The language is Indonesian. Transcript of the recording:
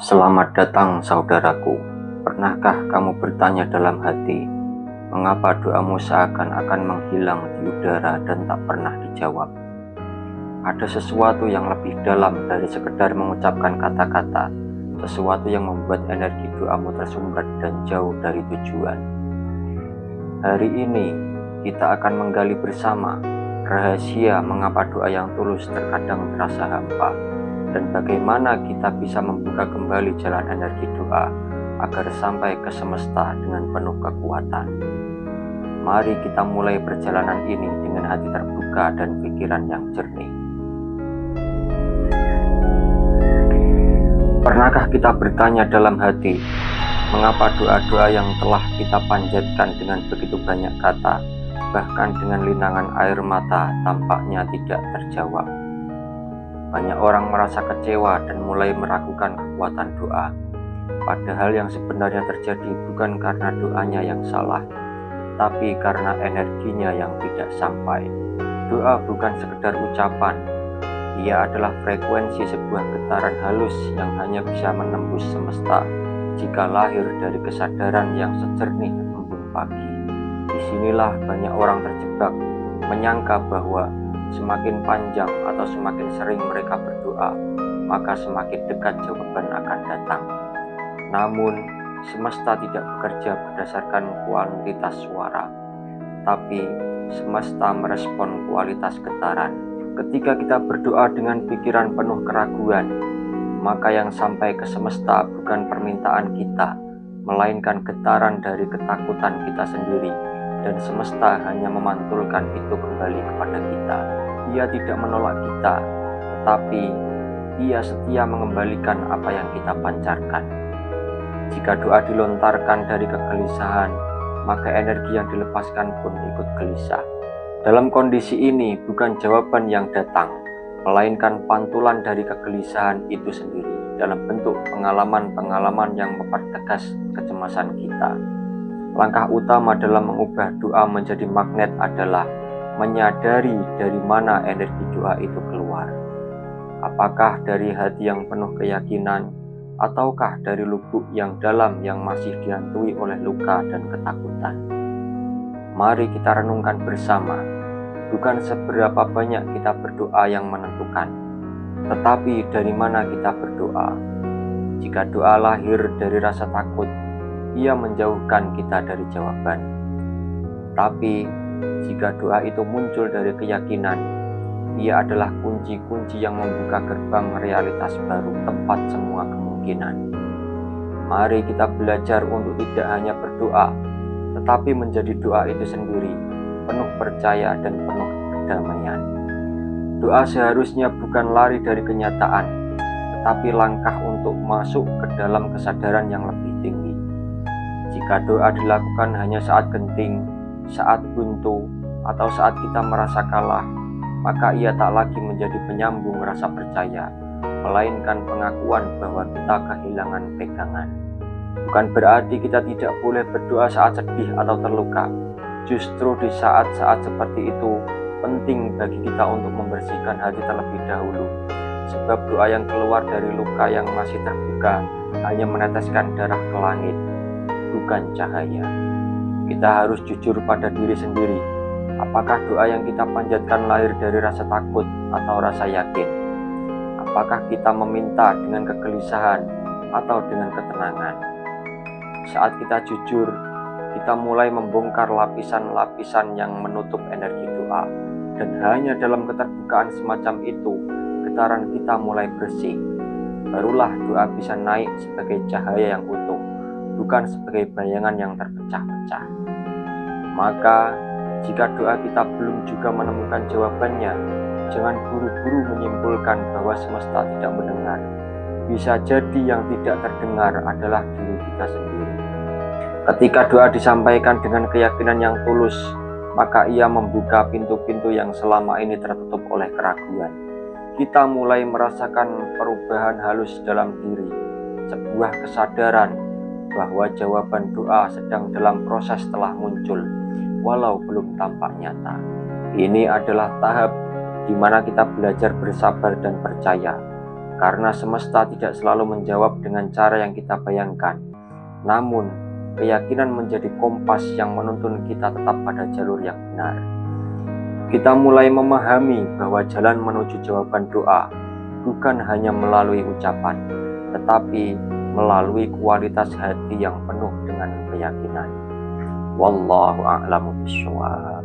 Selamat datang saudaraku. Pernahkah kamu bertanya dalam hati, mengapa doamu seakan-akan menghilang di udara dan tak pernah dijawab? Ada sesuatu yang lebih dalam dari sekedar mengucapkan kata-kata, sesuatu yang membuat energi doamu tersumbat dan jauh dari tujuan. Hari ini kita akan menggali bersama rahasia mengapa doa yang tulus terkadang terasa hampa, dan bagaimana kita bisa membuka kembali jalan energi doa agar sampai ke semesta dengan penuh kekuatan. Mari kita mulai perjalanan ini dengan hati terbuka dan pikiran yang jernih. Pernahkah kita bertanya dalam hati, mengapa doa-doa yang telah kita panjatkan dengan begitu banyak kata, bahkan dengan linangan air mata, tampaknya tidak terjawab? Banyak orang merasa kecewa dan mulai meragukan kekuatan doa. Padahal yang sebenarnya terjadi bukan karena doanya yang salah, tapi karena energinya yang tidak sampai. Doa bukan sekedar ucapan, ia adalah frekuensi sebuah getaran halus yang hanya bisa menembus semesta jika lahir dari kesadaran yang sejernih embun pagi. Disinilah banyak orang terjebak, menyangka bahwa semakin panjang atau semakin sering mereka berdoa, maka semakin dekat jawaban akan datang. Namun, semesta tidak bekerja berdasarkan kuantitas suara, tapi semesta merespon kualitas getaran. Ketika kita berdoa dengan pikiran penuh keraguan, maka yang sampai ke semesta bukan permintaan kita, melainkan getaran dari ketakutan kita sendiri, dan semesta hanya memantulkan itu kembali kepada kita. Ia tidak menolak kita, tetapi ia setia mengembalikan apa yang kita pancarkan. Jika doa dilontarkan dari kegelisahan, maka energi yang dilepaskan pun ikut gelisah. Dalam kondisi ini bukan jawaban yang datang, melainkan pantulan dari kegelisahan itu sendiri dalam bentuk pengalaman-pengalaman yang mempertegas kecemasan kita. Langkah utama dalam mengubah doa menjadi magnet adalah menyadari dari mana energi doa itu keluar. Apakah dari hati yang penuh keyakinan, ataukah dari lubuk yang dalam yang masih dihantui oleh luka dan ketakutan? Mari kita renungkan bersama, bukan seberapa banyak kita berdoa yang menentukan, tetapi dari mana kita berdoa. Jika doa lahir dari rasa takut, ia menjauhkan kita dari jawaban. Tapi jika doa itu muncul dari keyakinan, ia adalah kunci-kunci yang membuka gerbang realitas baru tempat semua kemungkinan. Mari kita belajar untuk tidak hanya berdoa, tetapi menjadi doa itu sendiri, penuh percaya dan penuh kedamaian. Doa seharusnya bukan lari dari kenyataan, tetapi langkah untuk masuk ke dalam kesadaran yang lebih tinggi. Jika doa dilakukan hanya saat genting, saat buntu, atau saat kita merasa kalah, maka ia tak lagi menjadi penyambung rasa percaya, melainkan pengakuan bahwa kita kehilangan pegangan. Bukan berarti kita tidak boleh berdoa saat sedih atau terluka. Justru di saat-saat seperti itu, penting bagi kita untuk membersihkan hati terlebih dahulu, sebab doa yang keluar dari luka yang masih terbuka hanya meneteskan darah ke langit, bukan cahaya. Kita harus jujur pada diri sendiri. Apakah doa yang kita panjatkan lahir dari rasa takut atau rasa yakin? Apakah kita meminta dengan kegelisahan atau dengan ketenangan? Saat kita jujur, kita mulai membongkar lapisan-lapisan yang menutup energi doa, dan hanya dalam keterbukaan semacam itu, getaran kita mulai bersih. Barulah doa bisa naik sebagai cahaya yang utuh, bukan sebagai bayangan yang terpecah-pecah. Maka, jika doa kita belum juga menemukan jawabannya, jangan buru-buru menyimpulkan bahwa semesta tidak mendengar. Bisa jadi yang tidak terdengar adalah diri kita sendiri. Ketika doa disampaikan dengan keyakinan yang tulus, maka ia membuka pintu-pintu yang selama ini tertutup oleh keraguan. Kita mulai merasakan perubahan halus dalam diri, sebuah kesadaran bahwa jawaban doa sedang dalam proses telah muncul, walau belum tampak nyata. Ini adalah tahap di mana kita belajar bersabar dan percaya, Karena semesta tidak selalu menjawab dengan cara yang kita bayangkan. Namun, keyakinan menjadi kompas yang menuntun kita tetap pada jalur yang benar. Kita mulai memahami bahwa jalan menuju jawaban doa bukan hanya melalui ucapan, tetapi melalui kualitas hati yang penuh dengan keyakinan. Wallahu a'lamu bishawab.